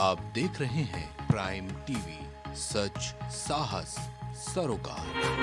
आप देख रहे हैं प्राइम टीवी, सच साहस सरोकार।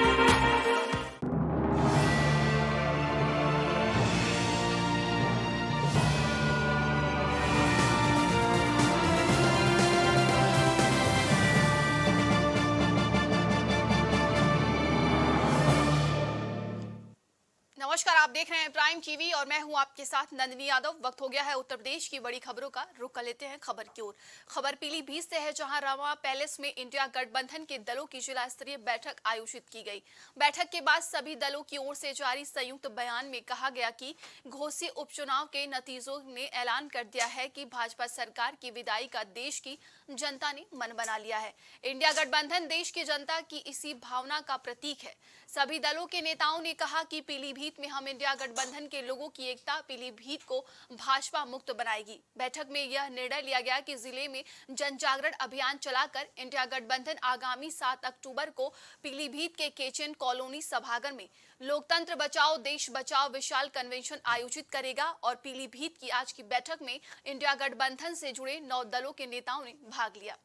नमस्कार, आप देख रहे हैं प्राइम टीवी और मैं हूं आपके साथ नंदिनी यादव। वक्त हो गया है उत्तर प्रदेश की बड़ी खबरों का। रुख कर लेते हैं खबर की ओर। खबर पीलीभीत से है, जहां रामा पैलेस में इंडिया गठबंधन के दलों की जिला स्तरीय बैठक आयोजित की गई। बैठक के बाद सभी दलों की ओर से जारी संयुक्त बयान में कहा गया कि घोषित उपचुनाव के नतीजों ने ऐलान कर दिया है कि भाजपा सरकार की विदाई का देश की जनता ने मन बना लिया है। इंडिया गठबंधन देश की जनता की इसी भावना का प्रतीक है। सभी दलों के नेताओं ने कहा कि पीलीभीत में हम इंडिया गठबंधन के लोगों की एकता पीलीभीत को भाजपा मुक्त बनाएगी। बैठक में यह निर्णय लिया गया कि जिले में जन जागरण अभियान चलाकर इंडिया गठबंधन आगामी 7 अक्टूबर को पीलीभीत के केचन कॉलोनी सभागार में लोकतंत्र बचाओ देश बचाओ विशाल कन्वेंशन आयोजित करेगा। और पीलीभीत की आज की बैठक में इंडिया गठबंधन से जुड़े 9 दलों के नेताओं ने भाग लिया।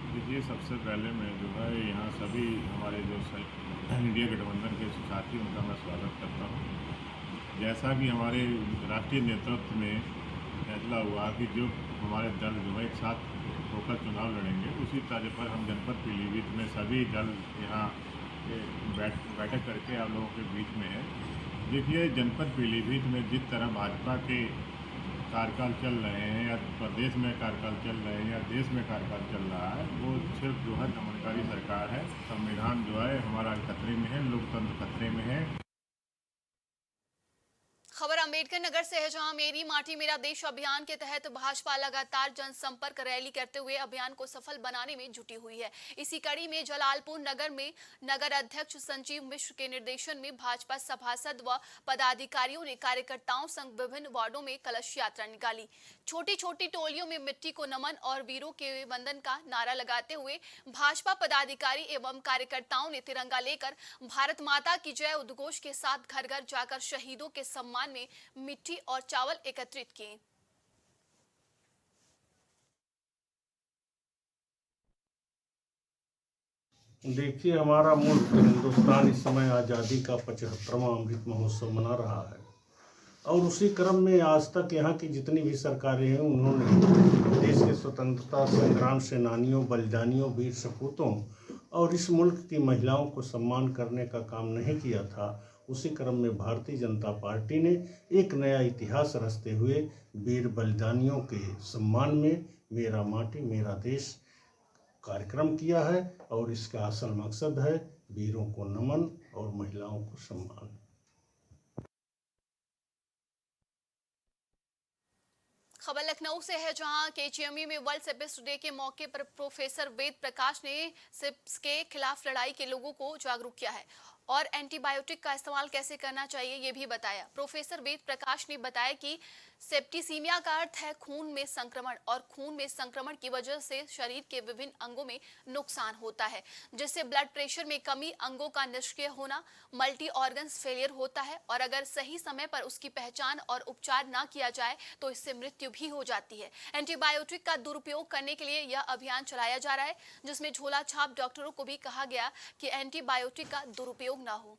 देखिए, सबसे पहले मैं जो है यहाँ सभी हमारे जो इंडिया गठबंधन के साथी उनका मैं स्वागत करता हूँ। जैसा कि हमारे राष्ट्रीय नेतृत्व में फैसला हुआ कि जो हमारे दल जो है एक साथ होकर चुनाव लड़ेंगे, उसी तर्ज पर हम जनपद पीलीभीत में सभी दल यहाँ बैठक करके आप लोगों के बीच में है। देखिए, जनपद पीलीभीत में जिस तरह भाजपा के कार्यकाल चल रहे हैं या प्रदेश में कार्यकाल चल रहे हैं या देश में कार्यकाल चल रहा है, वो सिर्फ जो है दमनकारी सरकार है। संविधान जो है हमारा खतरे में है, लोकतंत्र खतरे में है। खबर अंबेडकर नगर से है, जहां मेरी माटी मेरा देश अभियान के तहत भाजपा लगातार जनसंपर्क रैली करते हुए अभियान को सफल बनाने में जुटी हुई है। इसी कड़ी में जलालपुर नगर में नगर अध्यक्ष संजीव मिश्र के निर्देशन में भाजपा सभासद व पदाधिकारियों ने कार्यकर्ताओं संग विभिन्न वार्डों में कलश यात्रा निकाली। छोटी छोटी टोलियों में मिट्टी को नमन और वीरों के वंदन का नारा लगाते हुए भाजपा पदाधिकारी एवं कार्यकर्ताओं ने तिरंगा लेकर भारत माता की जय उद्घोष के साथ घर घर जाकर शहीदों के सम्मान में मिट्टी और चावल एकत्रित किए। देखिए, हमारा मुल्क हिंदुस्तान इस समय आज़ादी का 75वां अमृत महोत्सव मना रहा है और उसी क्रम में आज तक यहाँ की जितनी भी सरकारें हैं, उन्होंने देश के स्वतंत्रता संग्राम सेनानियों, बलिदानियों, वीर सपूतों और इस मुल्क की महिलाओं को सम्मान करने का काम नहीं किया था। उसी क्रम में भारतीय जनता पार्टी ने एक नया इतिहास रचते हुए वीर बलिदानियों के सम्मान में मेरा माटी मेरा देश कार्यक्रम किया है और इसका असल मकसद है वीरों को नमन और महिलाओं को सम्मान। खबर लखनऊ से है, जहां केजीएमयू में वर्ल्ड सेपिस्ट डे के मौके पर प्रोफेसर वेद प्रकाश ने सिप्स के खिलाफ लड़ाई के लोगों को जागरूक किया है और एंटीबायोटिक का इस्तेमाल कैसे करना चाहिए ये भी बताया। प्रोफेसर वेद प्रकाश ने बताया कि सेप्टिसीमिया का अर्थ है खून में संक्रमण और खून में संक्रमण की वजह से शरीर के विभिन्न अंगों में नुकसान होता है, जिससे ब्लड प्रेशर में कमी, अंगों का निष्क्रिय होना, मल्टी ऑर्गन्स फेलियर होता है और अगर सही समय पर उसकी पहचान और उपचार ना किया जाए तो इससे मृत्यु भी हो जाती है। एंटीबायोटिक का दुरुपयोग करने के लिए यह अभियान चलाया जा रहा है, जिसमें झोला छाप डॉक्टरों को भी कहा गया कि एंटीबायोटिक का दुरुपयोग ना हो।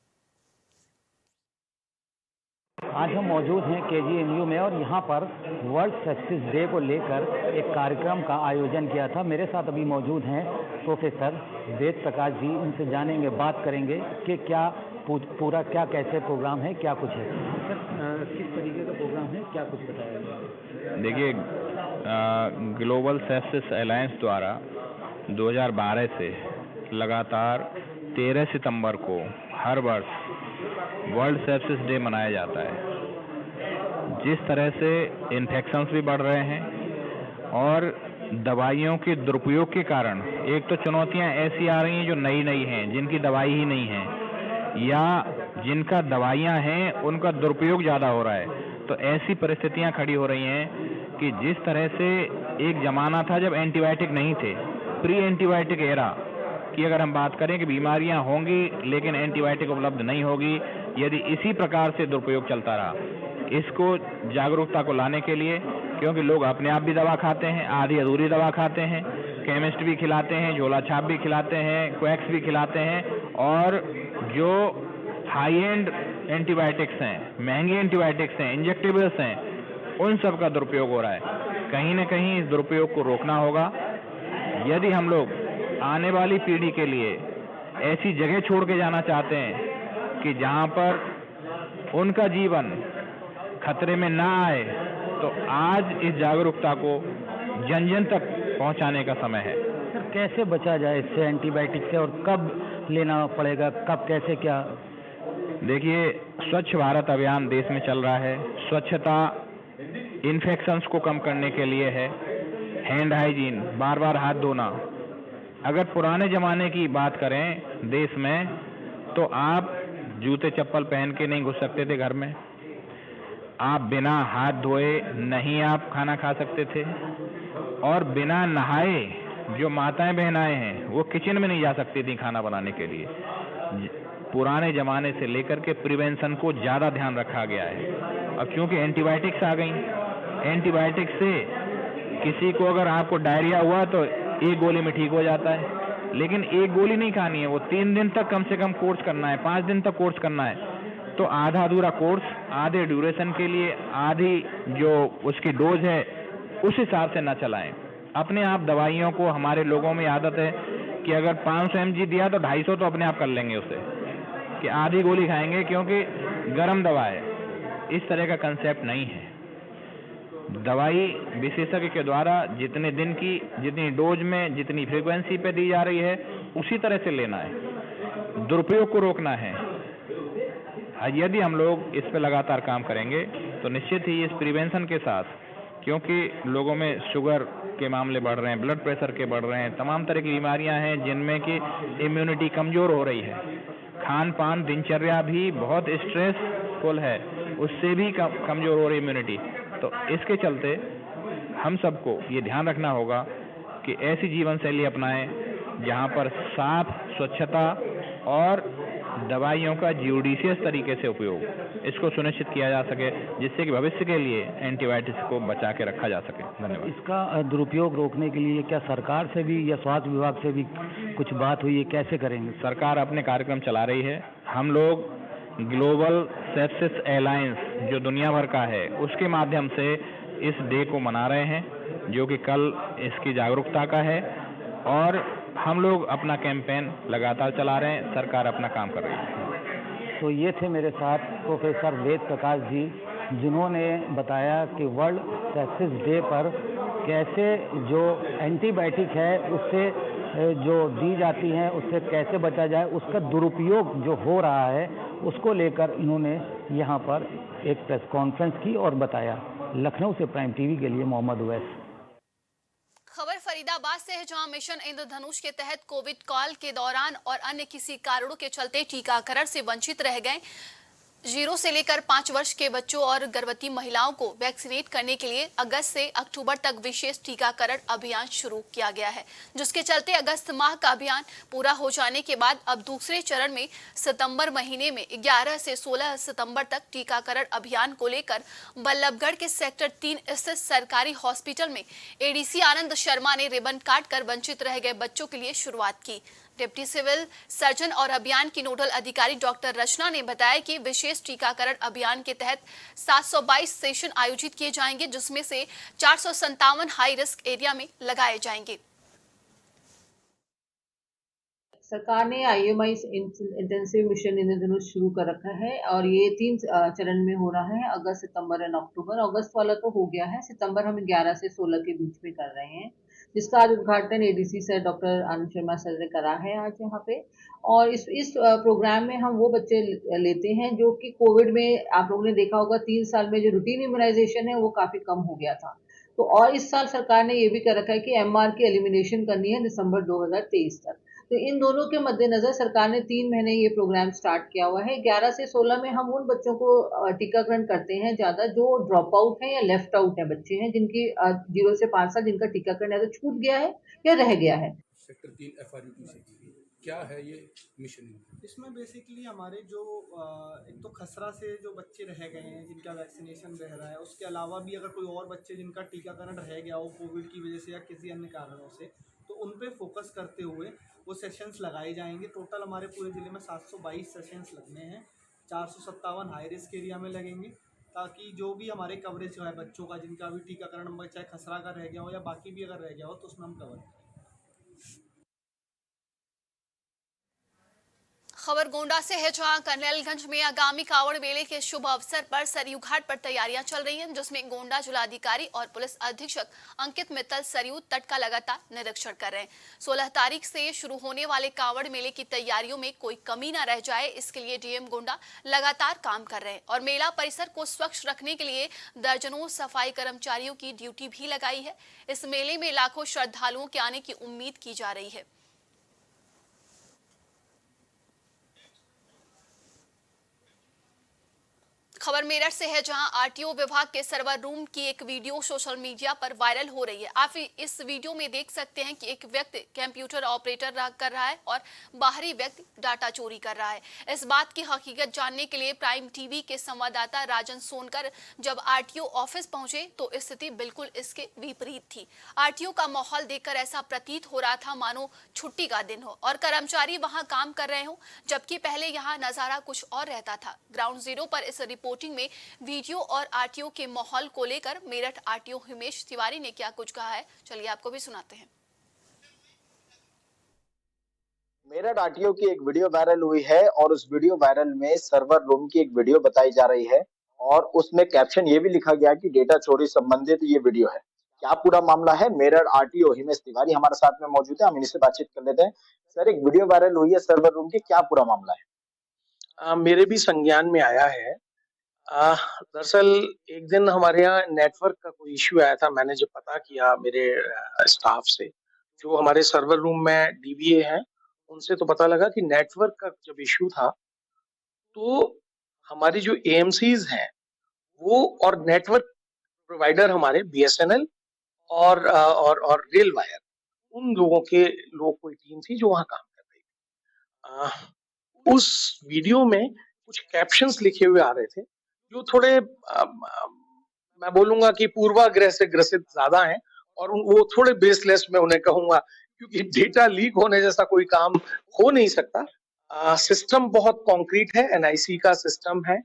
आज हम मौजूद हैं केजीएमयू में और यहाँ पर वर्ल्ड सेप्सिस डे को लेकर एक कार्यक्रम का आयोजन किया था। मेरे साथ अभी मौजूद हैं प्रोफेसर वेद प्रकाश जी। इनसे जानेंगे, बात करेंगे कि क्या पूरा क्या कैसे प्रोग्राम है, क्या कुछ है। सर, किस तरीके का प्रोग्राम है, क्या कुछ बताया जाए? देखिए, ग्लोबल सेप्सिस अलायंस द्वारा 2012 से लगातार 13 सितंबर को हर वर्ष वर्ल्ड सेप्सिस डे मनाया जाता है। जिस तरह से इन्फेक्शंस भी बढ़ रहे हैं और दवाइयों के दुरुपयोग के कारण एक तो चुनौतियां ऐसी आ रही हैं जो नई नई हैं, जिनकी दवाई ही नहीं है, या जिनका दवाइयां हैं उनका दुरुपयोग ज़्यादा हो रहा है। तो ऐसी परिस्थितियां खड़ी हो रही हैं कि जिस तरह से एक ज़माना था जब एंटीबायोटिक नहीं थे, प्री एंटीबायोटिक एरा की अगर हम बात करें कि बीमारियां होंगी लेकिन एंटीबायोटिक उपलब्ध नहीं होगी, यदि इसी प्रकार से दुरुपयोग चलता रहा इसको जागरूकता को लाने के लिए, क्योंकि लोग अपने आप भी दवा खाते हैं, आधी अधूरी दवा खाते हैं, केमिस्ट भी खिलाते हैं, झोला छाप भी खिलाते हैं, क्वैक्स भी खिलाते हैं, और जो हाई एंड एंटीबायोटिक्स हैं, महंगी एंटीबायोटिक्स हैं, इंजेक्टेबल्स हैं, उन सब का दुरुपयोग हो रहा है। कहीं न कहीं इस दुरुपयोग को रोकना होगा। यदि हम लोग आने वाली पीढ़ी के लिए ऐसी जगह छोड़ के जाना चाहते हैं कि जहां पर उनका जीवन खतरे में ना आए, तो आज इस जागरूकता को जन जन तक पहुंचाने का समय है। सर, कैसे बचा जाए इससे, एंटीबायोटिक से, और कब लेना पड़ेगा, कब, कैसे, क्या? देखिए, स्वच्छ भारत अभियान देश में चल रहा है। स्वच्छता इन्फेक्शंस को कम करने के लिए है। हैंड हाइजीन, बार बार हाथ धोना। अगर पुराने ज़माने की बात करें देश में, तो आप जूते चप्पल पहन के नहीं घुस सकते थे घर में, आप बिना हाथ धोए नहीं आप खाना खा सकते थे, और बिना नहाए जो माताएं बहनाएं हैं वो किचन में नहीं जा सकती थी खाना बनाने के लिए। पुराने ज़माने से लेकर के प्रिवेंशन को ज़्यादा ध्यान रखा गया है। और क्योंकि एंटीबायोटिक्स आ गई, एंटीबायोटिक्स से किसी को अगर आपको डायरिया हुआ तो एक गोली में ठीक हो जाता है, लेकिन एक गोली नहीं खानी है, वो 3 दिन तक कम से कम कोर्स करना है, 5 दिन तक कोर्स करना है। तो आधा अधूरा कोर्स आधे ड्यूरेशन के लिए, आधी जो उसकी डोज है उस हिसाब से ना चलाएं। अपने आप दवाइयों को, हमारे लोगों में आदत है कि अगर 500 mg दिया तो 250 तो अपने आप कर लेंगे उसे, कि आधी गोली खाएंगे क्योंकि गर्म दवा है। इस तरह का कंसेप्ट नहीं है। दवाई विशेषज्ञ के द्वारा जितने दिन की, जितनी डोज में, जितनी फ्रीक्वेंसी पे दी जा रही है उसी तरह से लेना है। दुरुपयोग को रोकना है। यदि हम लोग इस पे लगातार काम करेंगे तो निश्चित ही इस प्रिवेंशन के साथ, क्योंकि लोगों में शुगर के मामले बढ़ रहे हैं, ब्लड प्रेशर के बढ़ रहे हैं, तमाम तरह की बीमारियां हैं जिनमें कि इम्यूनिटी कमज़ोर हो रही है। खान पान, दिनचर्या भी बहुत स्ट्रेसफुल है, उससे भी कमज़ोर हो रही इम्यूनिटी। तो इसके चलते हम सबको ये ध्यान रखना होगा कि ऐसी जीवन शैली अपनाएं जहां पर साफ, स्वच्छता और दवाइयों का ज्यूडिशियस तरीके से उपयोग, इसको सुनिश्चित किया जा सके, जिससे कि भविष्य के लिए एंटीबायोटिक्स को बचा के रखा जा सके। धन्यवाद। इसका दुरुपयोग रोकने के लिए क्या सरकार से भी या स्वास्थ्य विभाग से भी कुछ बात हुई है, कैसे करेंगे? सरकार अपने कार्यक्रम चला रही है। हम लोग ग्लोबल सेप्सिस अलायंस जो दुनिया भर का है, उसके माध्यम से इस डे को मना रहे हैं, जो कि कल इसकी जागरूकता का है, और हम लोग अपना कैंपेन लगातार चला रहे हैं। सरकार अपना काम कर रही है। तो ये थे मेरे साथ प्रोफेसर वेद प्रकाश जी, जिन्होंने बताया कि वर्ल्ड सेप्सिस डे पर कैसे जो एंटीबायोटिक है उससे जो दी जाती हैं उससे कैसे बचा जाए, उसका दुरुपयोग जो हो रहा है उसको लेकर इन्होंने यहाँ पर एक प्रेस कॉन्फ्रेंस की और बताया। लखनऊ से प्राइम टीवी के लिए मोहम्मद उवैस। खबर फरीदाबाद से है, जहां मिशन इंद्रधनुष के तहत कोविड काल के दौरान और अन्य किसी कारणों के चलते टीकाकरण से वंचित रह गए 0 से लेकर 5 वर्ष के बच्चों और गर्भवती महिलाओं को वैक्सीनेट करने के लिए अगस्त से अक्टूबर तक विशेष टीकाकरण अभियान शुरू किया गया है, जिसके चलते अगस्त माह का अभियान पूरा हो जाने के बाद अब दूसरे चरण में सितंबर महीने में 11 से 16 सितंबर तक टीकाकरण अभियान को लेकर बल्लभगढ़ के सेक्टर 3 स्थित सरकारी हॉस्पिटल में एडीसी आनंद शर्मा ने रिबन काट कर वंचित रह गए बच्चों के लिए शुरुआत की। डिप्टी सिविल सर्जन और अभियान की नोडल अधिकारी डॉक्टर रचना ने बताया कि विशेष टीकाकरण अभियान के तहत 722 सेशन आयोजित किए जाएंगे, जिसमें से 457 हाई रिस्क एरिया में लगाए जाएंगे। सरकार ने IUMI इंटेंसिव मिशन इंद्रधनुष शुरू कर रखा है और ये 3 चरण में हो रहा है, अगस्त, सितंबर और अक्टूबर। अगस्त वाला तो हो गया है, सितंबर हम 11 से 16 के बीच में कर रहे हैं, जिसका आज उद्घाटन ADC sir doctor Anand Sharma sir ने करा है आज यहाँ पे। और इस प्रोग्राम में हम वो बच्चे लेते हैं जो कि कोविड में, आप लोगों ने देखा होगा 3 साल में जो रूटीन इम्यूनाइजेशन है वो काफी कम हो गया था। तो और इस साल सरकार ने ये भी कर रखा है कि MR की एलिमिनेशन करनी है दिसंबर 2023 तक। तो इन दोनों के मद्देनजर सरकार ने 3 महीने ये प्रोग्राम स्टार्ट किया हुआ है। 11 से 16 में हम उन बच्चों को टीकाकरण करते हैं ज्यादा जो ड्रॉप आउट है या लेफ्ट आउट है बच्चे हैं, जिनकी 0 से 5 साल जिनका टीकाकरण या तो छूट गया है या रह गया है। सेक्टर 3 FRUT से क्या है ये मिशन? इसमें बेसिकली हमारे जो एक तो खसरा से जो बच्चे रह गए हैं जिनका वैक्सीनेशन रह रहा है, उसके अलावा भी अगर कोई और बच्चे जिनका टीकाकरण रह गया हो कोविड की वजह से या किसी अन्य कारणों से, तो उन पे फोकस करते हुए वो सेशंस लगाए जाएंगे। टोटल हमारे पूरे ज़िले में 722 सेशंस लगने हैं, 457 हाई रिस्क एरिया में लगेंगे, ताकि जो भी हमारे कवरेज है बच्चों का जिनका भी टीकाकरण चाहे खसरा का रह गया हो या बाकी भी अगर रह गया हो तो उसमें हम कवर करें। खबर गोंडा से है, जहां कन्हैयागंज में आगामी कावड़ मेले के शुभ अवसर पर सरयू घाट पर तैयारियां चल रही हैं, जिसमें गोंडा जिलाधिकारी और पुलिस अधीक्षक अंकित मित्तल सरयू तट का लगातार निरीक्षण कर रहे हैं। 16 तारीख से शुरू होने वाले कावड़ मेले की तैयारियों में कोई कमी न रह जाए, इसके लिए डीएम गोंडा लगातार काम कर रहे हैं और मेला परिसर को स्वच्छ रखने के लिए दर्जनों सफाई कर्मचारियों की ड्यूटी भी लगाई है। इस मेले में लाखों श्रद्धालुओं के आने की उम्मीद की जा रही है। खबर मेरठ से है, जहां आरटीओ विभाग के सर्वर रूम की एक वीडियो सोशल मीडिया पर वायरल हो रही है। आप इस वीडियो में देख सकते हैं कि एक व्यक्ति कंप्यूटर ऑपरेटर कर रहा है और बाहरी व्यक्ति डाटा चोरी कर रहा है। इस बात की हकीकत जानने के लिए प्राइम टीवी के संवाददाता राजन सोनकर जब आरटीओ ऑफिस पहुंचे तो स्थिति बिल्कुल इसके विपरीत थी। आरटीओ का माहौल देखकर ऐसा प्रतीत हो रहा था मानो छुट्टी का दिन हो और कर्मचारी वहां काम कर रहे हो, जबकि पहले यहाँ नजारा कुछ और रहता था। ग्राउंड जीरो पर इस रिपोर्टिंग में वीडियो और आरटीओ के माहौल को लेकर मेरठ आरटीओ हिमेश तिवारी ने क्या कुछ कहा है, चलिए आपको भी सुनाते हैं। मेरठ आरटीओ की एक वीडियो वायरल हुई है और उस वीडियो वायरल में सर्वर रूम की एक वीडियो बताई जा रही है और उसमें कैप्शन ये भी लिखा गया कि डेटा चोरी संबंधित ये वीडियो है। क्या पूरा मामला है? मेरठ आरटीओ हिमेश तिवारी हमारे साथ में मौजूद है, हम इनसे बातचीत कर लेते हैं। सर, एक वीडियो वायरल हुई है सर्वर रूम की, क्या पूरा मामला है? मेरे भी संज्ञान में आया है। दरअसल एक दिन हमारे यहाँ नेटवर्क का कोई इश्यू आया था। मैंने जब पता किया मेरे स्टाफ से, जो हमारे सर्वर रूम में डीबीए हैं, उनसे तो पता लगा कि नेटवर्क का जब इश्यू था तो हमारी जो एएमसीज हैं वो और नेटवर्क प्रोवाइडर हमारे बीएसएनएल और रेल वायर, उन लोगों कोई टीम थी जो वहाँ काम कर रही थी। उस वीडियो में कुछ कैप्शंस लिखे हुए आ रहे थे जो थोड़े मैं बोलूंगा कि पूर्वाग्रह से ग्रसित ज्यादा हैं और वो थोड़े बेसलेस मैं उन्हें कहूंगा, क्योंकि डेटा लीक होने जैसा कोई काम हो नहीं सकता। सिस्टम बहुत कॉन्क्रीट है, एनआईसी का सिस्टम है।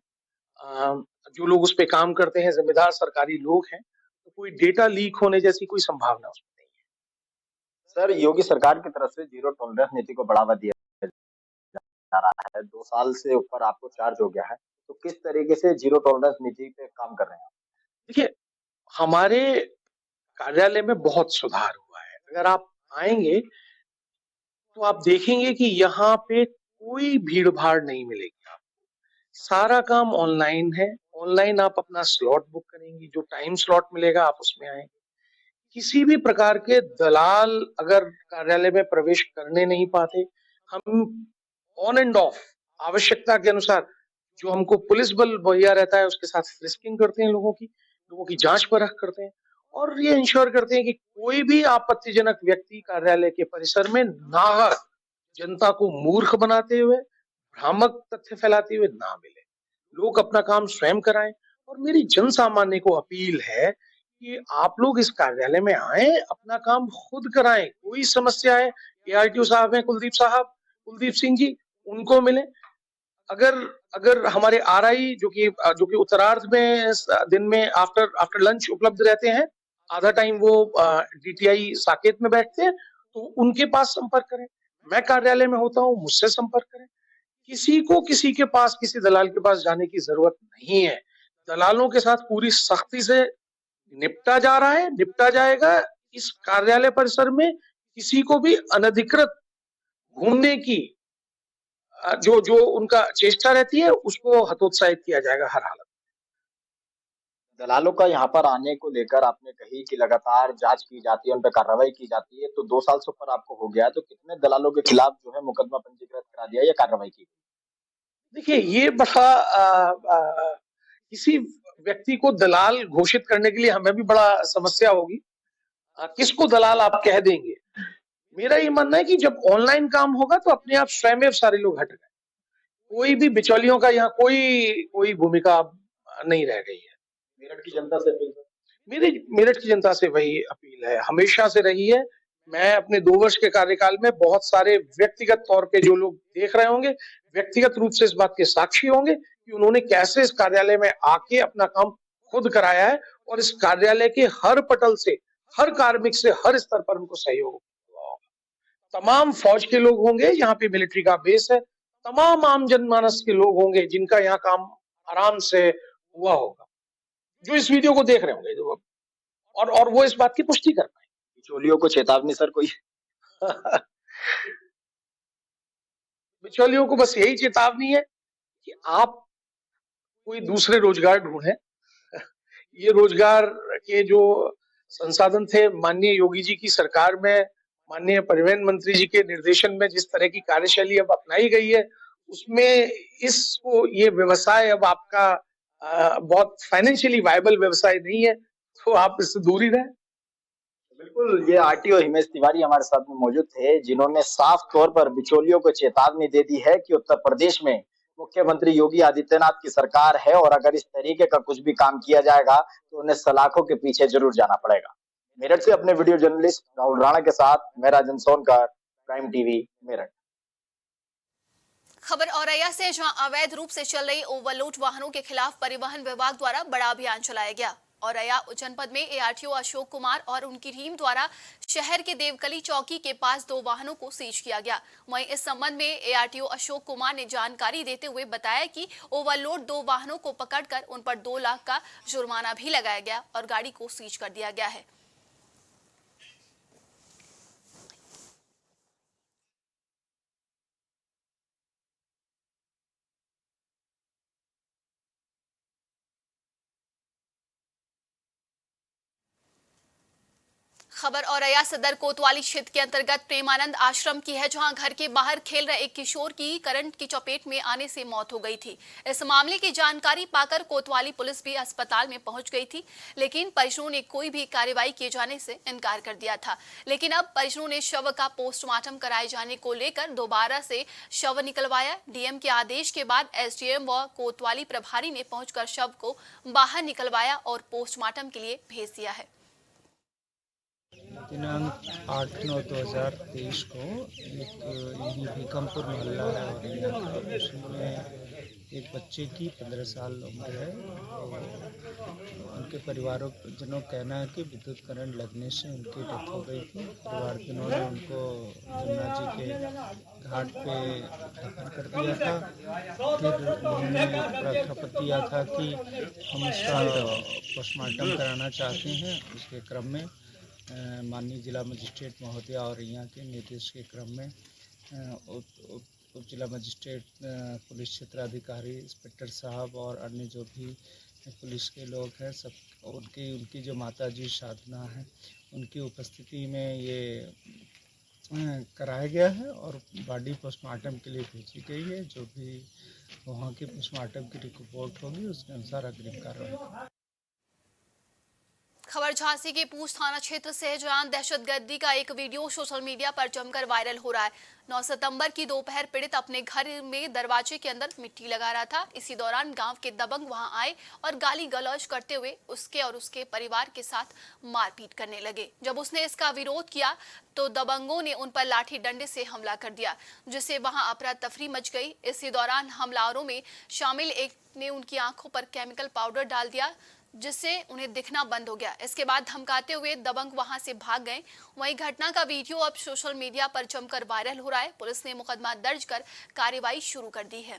जो लोग उस पे काम करते हैं जिम्मेदार सरकारी लोग हैं, तो कोई डेटा लीक होने जैसी कोई संभावना उसमें नहीं है। सर, योगी सरकार की तरफ से जीरो टॉलरेंस नीति को बढ़ावा दिया जा रहा है। 2 साल से ऊपर आपको चार्ज हो गया है, तो किस तरीके से जीरो टॉलरेंस नीति पे काम कर रहे हैं? देखिए, हमारे कार्यालय में बहुत सुधार हुआ है। अगर आप आएंगे तो आप देखेंगे कि यहाँ पे कोई भीड़ भाड़ नहीं मिलेगी आपको। सारा काम ऑनलाइन है। ऑनलाइन आप अपना स्लॉट बुक करेंगे, जो टाइम स्लॉट मिलेगा आप उसमें आएंगे। किसी भी प्रकार के दलाल अगर कार्यालय में प्रवेश करने नहीं पाते, हम ऑन एंड ऑफ आवश्यकता के अनुसार जो हमको पुलिस बल मुहैया रहता है उसके साथ फ्रिस्किंग करते हैं, लोगों की जांच परख करते हैं और ये इंश्योर करते हैं कि कोई भी आपत्तिजनक व्यक्ति कार्यालय के परिसर में नाहक जनता को मूर्ख बनाते हुए, भ्रामक तथ्य फैलाते हुए ना मिले। लोग अपना काम स्वयं कराएं और मेरी जन सामान्य को अपील है कि आप लोग इस कार्यालय में आए, अपना काम खुद कराएं। कोई समस्या है, एआरटीओ साहब हैं कुलदीप सिंह जी, उनको मिले। अगर हमारे आरआई जो कि उत्तरार्ध में दिन में आफ्टर लंच उपलब्ध रहते हैं, आधा टाइम वो डीटीआई साकेत में बैठते हैं, तो उनके पास संपर्क करें। मैं कार्यालय में होता हूँ, मुझसे संपर्क करें। किसी के पास, किसी दलाल के पास जाने की जरूरत नहीं है। दलालों के साथ पूरी सख्ती से निपटा जा रहा है, निपटा जाएगा। इस कार्यालय परिसर में किसी को भी अनधिकृत घूमने की जो उनका चेष्टा रहती है उसको हतोत्साहित किया जाएगा हर हालत। दलालों का यहाँ पर आने को लेकर आपने कही कि लगातार जांच की जाती है, उन पर कार्रवाई की जाती है, तो 2 साल से ऊपर आपको हो गया है, तो कितने दलालों के खिलाफ जो है मुकदमा पंजीकृत करा दिया या कार्रवाई की? देखिए, ये बड़ा किसी व्यक्ति को दलाल घोषित करने के लिए हमें भी बड़ा समस्या होगी। किसको दलाल आप कह देंगे? मेरा ये मानना है कि जब ऑनलाइन काम होगा तो अपने आप स्वयं सारे लोग हट गए, कोई भी बिचौलियों का यहाँ कोई भूमिका अब नहीं रह गई है। मेरठ की जनता से अपील मेरठ की जनता से वही अपील है, हमेशा से रही है। मैं अपने 2 वर्ष के कार्यकाल में बहुत सारे व्यक्तिगत तौर पे जो लोग देख रहे होंगे, व्यक्तिगत रूप से इस बात के साक्षी होंगे कि उन्होंने कैसे इस कार्यालय में आके अपना काम खुद कराया है और इस कार्यालय के हर पटल से, हर कार्मिक से, हर स्तर पर उनको सहयोग हुआ होगा। तमाम फौज के लोग होंगे, यहाँ पे मिलिट्री का बेस है, तमाम आम जनमानस के लोग होंगे जिनका यहाँ काम आराम से हुआ होगा, जो इस वीडियो को देख रहे होंगे, जो और वो इस बात की पुष्टि कर पाए। बिचौलियों को चेतावनी सर कोई? बिचौलियों को बस यही चेतावनी है कि आप कोई दूसरे रोजगार ढूंढें। ये रोजगार के जो संसाधन थे माननीय योगी जी की सरकार में, माननीय परिवहन मंत्री जी के निर्देशन में जिस तरह की कार्यशैली अब अपनाई गई है, उसमें ये व्यवसाय अब आपका बहुत फाइनेंशियली वायबल व्यवसाय नहीं है, तो आप इससे दूर ही रहें। बिल्कुल, ये आरटीओ हिमेश तिवारी हमारे साथ में मौजूद थे, जिन्होंने साफ तौर पर बिचौलियों को चेतावनी दे दी है कि उत्तर प्रदेश में मुख्यमंत्री योगी आदित्यनाथ की सरकार है और अगर इस तरीके का कुछ भी काम किया जाएगा तो उन्हें सलाखों के पीछे जरूर जाना पड़ेगा। मेरठ से अपने वीडियो जर्नलिस्ट राहुल राणा के साथ मैं राजन सोनकर, प्राइम टीवी मेरठ। खबर औरैया से, जहां अवैध रूप से चल रही ओवरलोड वाहनों के खिलाफ परिवहन विभाग द्वारा बड़ा अभियान चलाया गया। औरैया जनपद में एआरटीओ अशोक कुमार और उनकी टीम द्वारा शहर के देवकली चौकी के पास 2 वाहनों को सीज किया गया। वहीं इस संबंध में एआरटीओ अशोक कुमार ने जानकारी देते हुए बताया कि ओवरलोड 2 वाहनों को पकड़कर उन पर 2 लाख का जुर्माना भी लगाया गया और गाड़ी को सीज कर दिया गया है। खबर औरैया सदर कोतवाली क्षेत्र के अंतर्गत प्रेमानंद आश्रम की है, जहां घर के बाहर खेल रहे एक किशोर की करंट की चपेट में आने से मौत हो गई थी। इस मामले की जानकारी पाकर कोतवाली पुलिस भी अस्पताल में पहुंच गई थी, लेकिन परिजनों ने कोई भी कार्रवाई किए जाने से इनकार कर दिया था। लेकिन अब परिजनों ने शव का पोस्टमार्टम कराए जाने को लेकर दोबारा से शव निकलवाया। डीएम के आदेश के बाद एसडीएम व कोतवाली प्रभारी ने पहुंचकर शव को बाहर निकलवाया और पोस्टमार्टम के लिए भेज दिया है। दिनांक 8/9/2023 को एक यही भीकमपुर मोहल्ला है और यहाँ उसमें एक बच्चे की 15 साल उम्र है। उनके जनों का कहना है कि विद्युत करंट लगने से उनकी डेथ हो गई थी। परिवारजनों ने उनको जमुना जी के घाट पे दफन कर दिया था। फिर उन्होंने प्रस्ताव दिया था कि हम इसका पोस्टमार्टम कराना चाहते हैं। उसके क्रम में माननीय जिला मजिस्ट्रेट महोदय और यहाँ के निर्देश के क्रम में उप जिला मजिस्ट्रेट, पुलिस क्षेत्राधिकारी, इंस्पेक्टर साहब और अन्य जो भी पुलिस के लोग हैं, सब उनकी जो माताजी साधना है, उनकी उपस्थिति में ये कराया गया है और बॉडी पोस्टमार्टम के लिए भेजी गई है। जो भी वहाँ की पोस्टमार्टम की रिपोर्ट होगी उसके अनुसार अग्रिम कार्रवाई। खबर झांसी के पूंछ थाना क्षेत्र से, जहां दहशतगर्दी का एक वीडियो सोशल मीडिया पर जमकर वायरल हो रहा है। 9 सितंबर की दोपहर पीड़ित अपने घर में दरवाजे के अंदर मिट्टी लगा रहा था। इसी दौरान गांव के दबंग वहां आए और गाली गलौज करते हुए उसके और उसके परिवार के साथ मारपीट करने लगे। जब उसने इसका विरोध किया तो दबंगों ने उन पर लाठी डंडे से हमला कर दिया, जिससे वहां अफरा तफरी मच गई। इसी दौरान हमलावरों में शामिल एक ने उनकी आंखों पर केमिकल पाउडर डाल दिया, जिससे उन्हें दिखना बंद हो गया। इसके बाद धमकाते हुए दबंग वहां से भाग गए। वहीं घटना का वीडियो अब सोशल मीडिया पर जमकर वायरल हो रहा है। पुलिस ने मुकदमा दर्ज कर कार्रवाई शुरू कर दी है।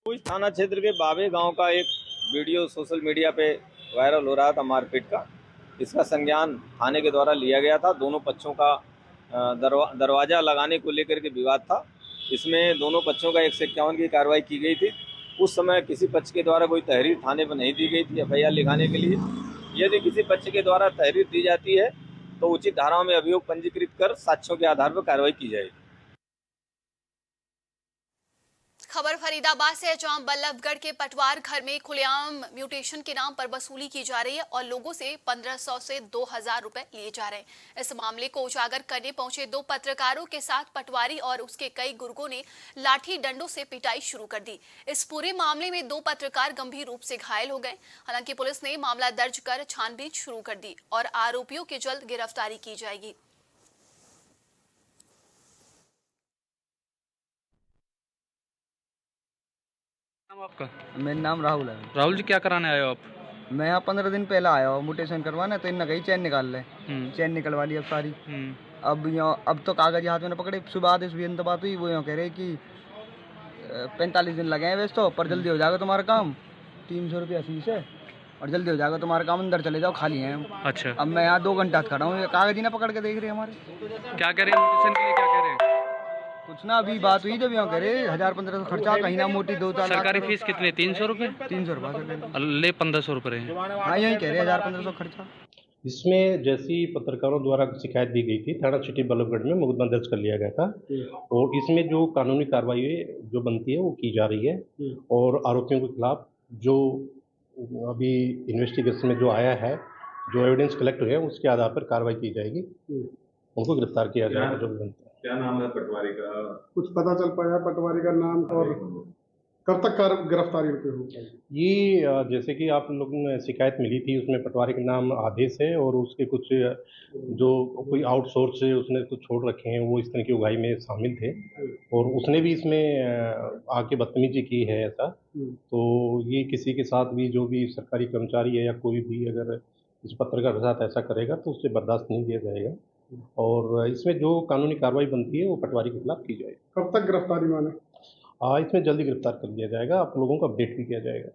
पूंछ थाना क्षेत्र के बाबे गांव का एक वीडियो सोशल मीडिया पे वायरल हो रहा था मारपीट का। इसका संज्ञान थाने के द्वारा लिया गया था। दोनों पक्षों का दरवाजा लगाने को लेकर के विवाद था। इसमें दोनों पक्षों का 151 की कार्रवाई की गई थी। उस समय किसी पक्ष के द्वारा कोई तहरीर थाने पर नहीं दी गई थी एफआईआर लिखाने के लिए। यदि किसी पक्ष के द्वारा तहरीर दी जाती है तो उचित धाराओं में अभियोग पंजीकृत कर साक्ष्यों के आधार पर कार्रवाई की जाएगी। खबर फरीदाबाद से है, जहां बल्लभगढ़ के पटवार घर में खुलेआम म्यूटेशन के नाम पर वसूली की जा रही है और लोगों से 1500 से 2000 रुपए लिए जा रहे हैं। इस मामले को उजागर करने पहुंचे दो पत्रकारों के साथ पटवारी और उसके कई गुर्गों ने लाठी डंडों से पिटाई शुरू कर दी। इस पूरे मामले में दो पत्रकार गंभीर रूप से घायल हो गए। हालांकि पुलिस ने मामला दर्ज कर छानबीन शुरू कर दी और आरोपियों की जल्द गिरफ्तारी की जाएगी। आपका? मेरा नाम राहुल है। राहुल जी, क्या कराने आए हो आप? मैं यहाँ 15 दिन पहले आया हूँ म्यूटेशन करवाना, तो इनने कही चैन निकाल ले। चैन निकलवा ली अब सारी। अब तो कागज हाथ में पकड़े। सुबह आदेश भी अंत बात हुई, वो यहाँ कह रहे कि 45 दिन लगे हैं वैसे तो, पर जल्दी हो जाएगा तुम्हारा काम। 300 रुपया फीस है और जल्दी हो जाएगा तुम्हारा काम, अंदर चले जाओ, खाली हैं। अच्छा। अब मैं यहाँ 2 घंटा खड़ा हूँ, कागज ही ना पकड़ के देख रहे हमारे। क्या कह रहे हैं म्यूटेशन के लिए, क्या कह रहे हैं? कुछ ना, अभी बात हुई जब यहाँ कह रहे 1000-1500 खर्चा, कहीं ना मोटी 2-4 सरकारी फीस कितनी? 300 रुपये? 300 रुपये ले 1500 रुपये। हाँ, यही कह रहे 1000-1500 खर्चा। इसमें जैसी पत्रकारों द्वारा शिकायत दी गई थी, थाना सिटी बल्लभगढ़ में मुकदमा दर्ज कर लिया गया था और इसमें जो कानूनी कार्रवाई जो बनती है वो की जा रही है और आरोपियों के खिलाफ जो अभी इन्वेस्टिगेशन में जो आया है, जो एविडेंस कलेक्ट हुआ है, उसके आधार पर कार्रवाई की जाएगी। उनको गिरफ्तार किया जाएगा जो भी बनता है। क्या नाम है पटवारी का? कुछ पता चल पाया पटवारी का नाम और कब तक गिरफ्तारी हो? ये जैसे कि आप लोगों ने शिकायत मिली थी, उसमें पटवारी का नाम आदेश है और उसके कुछ जो कोई आउटसोर्स से उसने कुछ छोड़ रखे हैं, वो इस तरह की उगाई में शामिल थे और उसने भी इसमें आके बदतमीजी की है ऐसा। तो ये किसी के साथ भी, जो भी सरकारी कर्मचारी है या कोई भी अगर इस पत्रकार के साथ ऐसा करेगा तो उससे बर्दाश्त नहीं किया जाएगा और इसमें जो कानूनी कार्रवाई बनती है वो पटवारी के खिलाफ की जाएगी। कब तक गिरफ्तारी माने? इसमें जल्दी गिरफ्तार कर लिया जाएगा, आप लोगों को अपडेट भी किया जाएगा।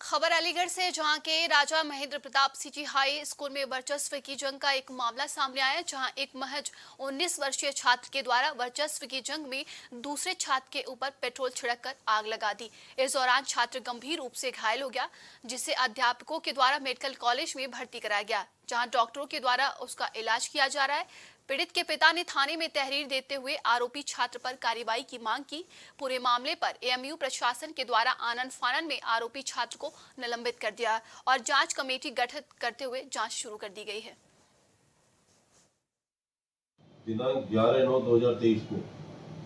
खबर अलीगढ़ से, जहां के Raja Mahendra Pratap city high school में वर्चस्व की जंग का एक मामला सामने आया, जहां एक महज 19 वर्षीय छात्र के द्वारा वर्चस्व की जंग में दूसरे छात्र के ऊपर पेट्रोल छिड़ककर आग लगा दी। इस दौरान छात्र गंभीर रूप से घायल हो गया, जिसे अध्यापकों के द्वारा मेडिकल कॉलेज में भर्ती कराया गया, जहां डॉक्टरों के द्वारा उसका इलाज किया जा रहा है। पीड़ित के पिता ने थाने में तहरीर देते हुए आरोपी छात्र पर कार्रवाई की मांग की। पूरे मामले पर एएमयू प्रशासन के द्वारा आनन फानन में आरोपी छात्र को निलंबित कर दिया और जांच कमेटी गठित करते हुए जांच शुरू कर दी गई है। दिनांक 11/9/2023 को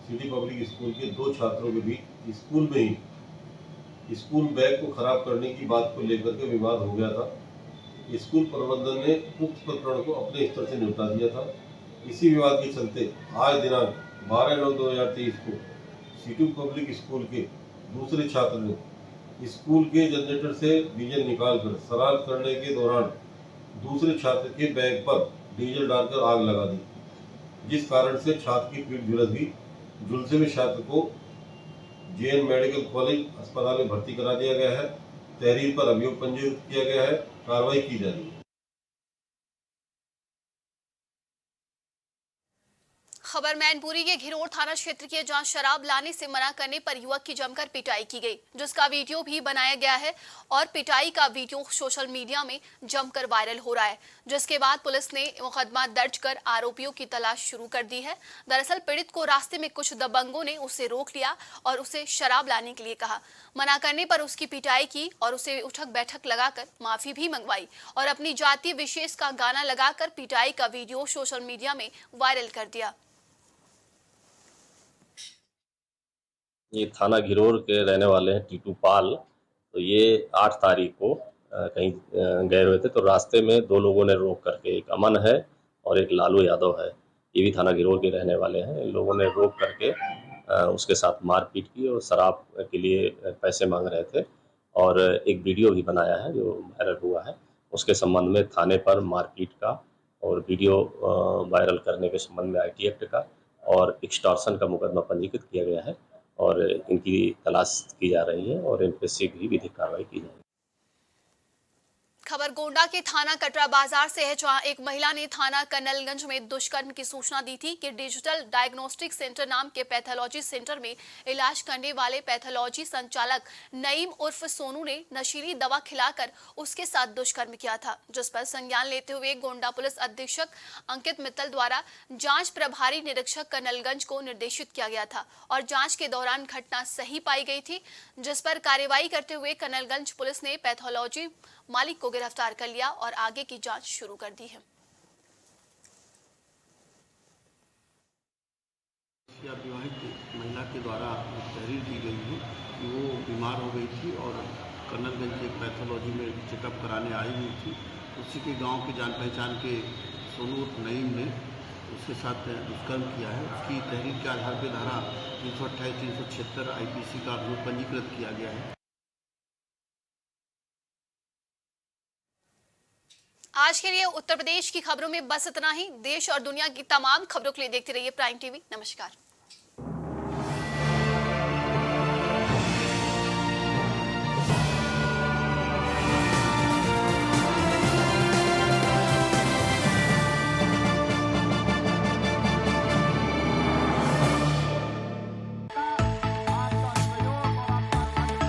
सिटी पब्लिक स्कूल के दो छात्रों के बीच स्कूल में ही स्कूल बैग को खराब करने की बात को लेकर के विवाद हो गया था। स्कूल प्रबंधन ने उक्त प्रकरण को अपने स्तर से निपटा दिया था। इसी विवाद के चलते आज दिनांक 12/9/2023 को सिटी पब्लिक स्कूल के दूसरे छात्र ने स्कूल के जनरेटर से डीजल निकालकर शरारत करने के दौरान दूसरे छात्र के बैग पर डीजल डालकर आग लगा दी, जिस कारण से छात्र की पीठ झुलस गई। झुलसे हुए छात्र को जेएन मेडिकल कॉलेज अस्पताल में भर्ती करा दिया गया है। तहरीर पर अभियोग पंजीकृत किया गया है, कार्रवाई की जा रही है। खबर मैनपुरी के घिरोर थाना क्षेत्र के, जहां शराब लाने से मना करने पर युवक की जमकर पिटाई की गई, जिसका वीडियो भी बनाया गया है और पिटाई का वीडियो सोशल मीडिया में जमकर वायरल हो रहा है, जिसके बाद पुलिस ने मुकदमा दर्ज कर आरोपियों की तलाश शुरू कर दी है। दरअसल पीड़ित को रास्ते में कुछ दबंगों ने उसे रोक लिया और उसे शराब लाने के लिए कहा। मना करने पर उसकी पिटाई की और उसे उठक बैठक लगाकर माफी भी मंगवाई और अपनी जाति विशेष का गाना लगाकर पिटाई का वीडियो सोशल मीडिया में वायरल कर दिया। ये थाना घिरोर के रहने वाले हैं टीटू पाल। तो ये 8 तारीख को कहीं गए हुए थे, तो रास्ते में दो लोगों ने रोक करके, एक अमन है और एक लालू यादव है, ये भी थाना घिरोर के रहने वाले हैं। इन लोगों ने रोक करके उसके साथ मारपीट की और शराब के लिए पैसे मांग रहे थे और एक वीडियो भी बनाया है जो वायरल हुआ है। उसके संबंध में थाने पर मारपीट का और वीडियो वायरल करने के संबंध में IT एक्ट का और एक्सटॉर्शन का मुकदमा पंजीकृत किया गया है और इनकी तलाश की जा रही है और इन पर शीघ्र ही विधिक कार्रवाई की जाएगी। खबर गोंडा के थाना कटरा बाजार से है, जहां एक महिला ने थाना कन्नलगंज में दुष्कर्म की सूचना दी थी कि डिजिटल डायग्नोस्टिक सेंटर नाम के पैथोलॉजी सेंटर में इलाज करने वाले पैथोलॉजी संचालक नईम उर्फ सोनू ने नशीली दवा खिलाकर उसके साथ दुष्कर्म किया था, जिस पर संज्ञान लेते हुए गोंडा पुलिस अधीक्षक अंकित मित्तल द्वारा जांच प्रभारी निरीक्षक कन्नलगंज को निर्देशित किया गया था और जांच के दौरान घटना सही पाई गई थी, जिस पर कार्रवाई करते हुए कन्नलगंज पुलिस ने पैथोलॉजी मालिक को गिरफ्तार कर लिया और आगे की जांच शुरू कर दी है। विवाहित महिला के द्वारा तहरीर की गई है कि वो बीमार हो गई थी और कन्नलगंज के एक पैथोलॉजी में चेकअप कराने आई हुई थी। उसी के गांव के जान पहचान के सोनू नईम ने उसके साथ दुष्कर्म किया है। उसकी तहरीर के आधार पर धारा 328, 376 IPC का पंजीकृत किया गया है। आज के लिए उत्तर प्रदेश की खबरों में बस इतना ही। देश और दुनिया की तमाम खबरों के लिए देखते रहिए प्राइम टीवी। नमस्कार।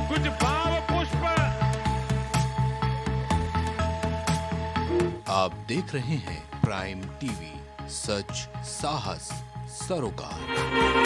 कुछ भाव पुष्प। आप देख रहे हैं प्राइम टीवी, सच साहस सरोकार।